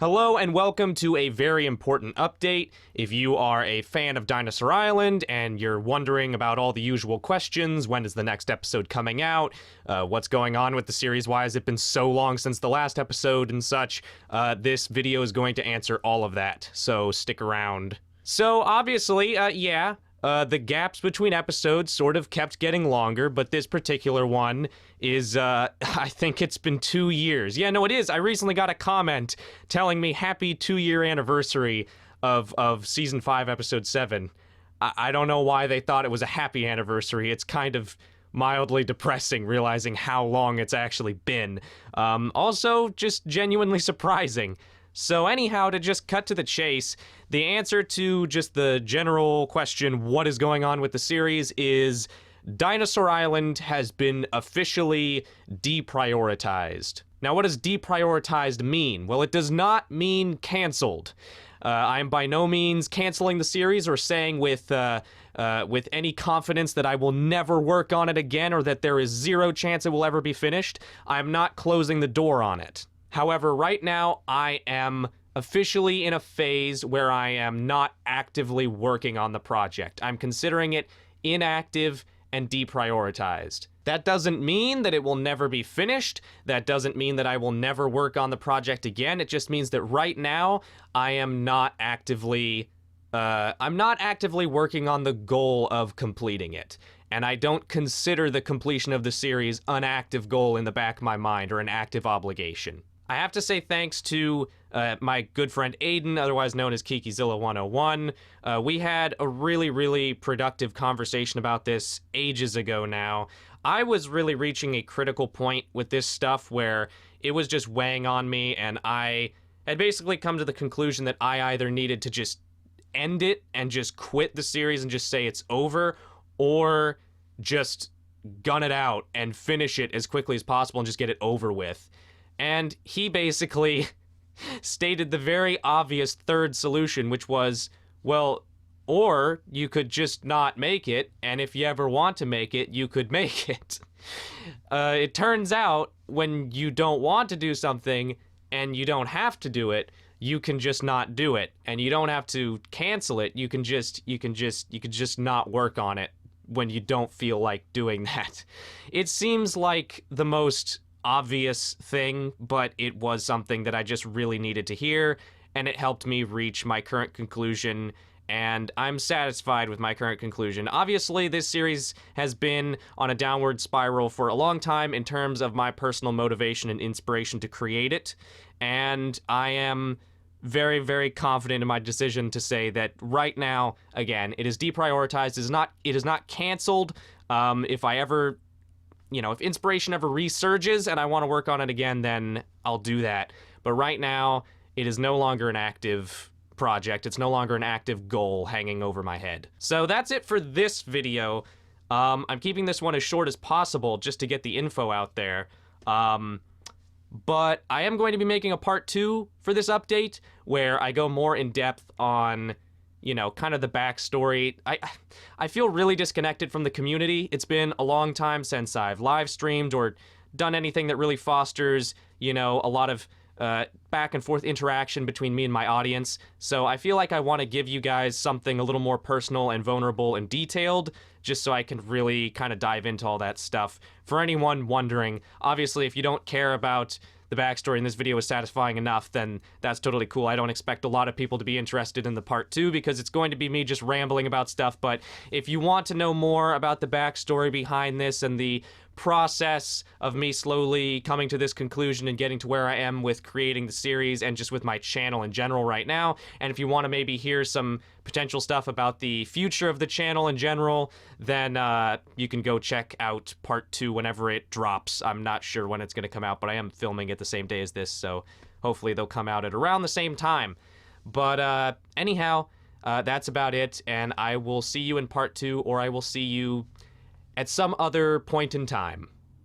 Hello and welcome to a very important update. If you are a fan of Dinosaur Island and you're wondering about all the usual questions, when is the next episode coming out, what's going on with the series, why has it been so long since the last episode and such, this video is going to answer all of that, so stick around. So obviously, the gaps between episodes sort of kept getting longer, but this particular one is, I think it's been 2 years. Yeah, no, it is. I recently got a comment telling me happy 2-year anniversary of Season 5, Episode 7. I don't know why they thought it was a happy anniversary. It's kind of mildly depressing realizing how long it's actually been. Also, just genuinely surprising. So anyhow, to just cut to the chase, the answer to just the general question, what is going on with the series, is Dinosaur Island has been officially deprioritized. Now, what does deprioritized mean? Well, it does not mean canceled. I am by no means canceling the series or saying with any confidence that I will never work on it again or that there is zero chance it will ever be finished. I am not closing the door on it. However, right now, I am officially in a phase where I am not actively working on the project. I'm considering it inactive and deprioritized. That doesn't mean that it will never be finished. That doesn't mean that I will never work on the project again. It just means that right now, I am not actively working on the goal of completing it. And I don't consider the completion of the series an active goal in the back of my mind or an active obligation. I have to say thanks to my good friend Aiden, otherwise known as KikiZilla101. We had a really productive conversation about this ages ago now. I was really reaching a critical point with this stuff where it was just weighing on me, and I had basically come to the conclusion that I either needed to just end it and just quit the series and just say it's over, or just gun it out and finish it as quickly as possible and just get it over with. And he basically stated the very obvious third solution, which was, well, or you could just not make it, and if you ever want to make it, you could make it. It turns out, when you don't want to do something and you don't have to do it, you can just not do it, and you don't have to cancel it. You can just not work on it when you don't feel like doing that. It seems like the most obvious thing, but it was something that I just really needed to hear, and it helped me reach my current conclusion, and I'm satisfied with my current conclusion. Obviously, this series has been on a downward spiral for a long time in terms of my personal motivation and inspiration to create it, and I am very confident in my decision to say that right now, again, it is deprioritized. It is not canceled. If inspiration ever resurges and I want to work on it again, then I'll do that. But right now, it is no longer an active project. It's no longer an active goal hanging over my head. So that's it for this video. I'm keeping this one as short as possible just to get the info out there. But I am going to be making a part 2 for this update where I go more in depth on, kind of the backstory. I feel really disconnected from the community. It's been a long time since I've live streamed or done anything that really fosters, a lot of back and forth interaction between me and my audience. So I feel like I want to give you guys something a little more personal and vulnerable and detailed, just so I can really kind of dive into all that stuff. For anyone wondering, obviously, if you don't care about the backstory and this video is satisfying enough, then that's totally cool. I don't expect a lot of people to be interested in the part 2 because it's going to be me just rambling about stuff. But if you want to know more about the backstory behind this and the process of me slowly coming to this conclusion and getting to where I am with creating the series and just with my channel in general right now, and if you want to maybe hear some potential stuff about the future of the channel in general, then you can go check out part 2 whenever it drops. I'm not sure when it's going to come out, but I am filming it the same day as this, so hopefully they'll come out at around the same time. But anyhow, that's about it, and I will see you in part 2, or I will see you at some other point in time.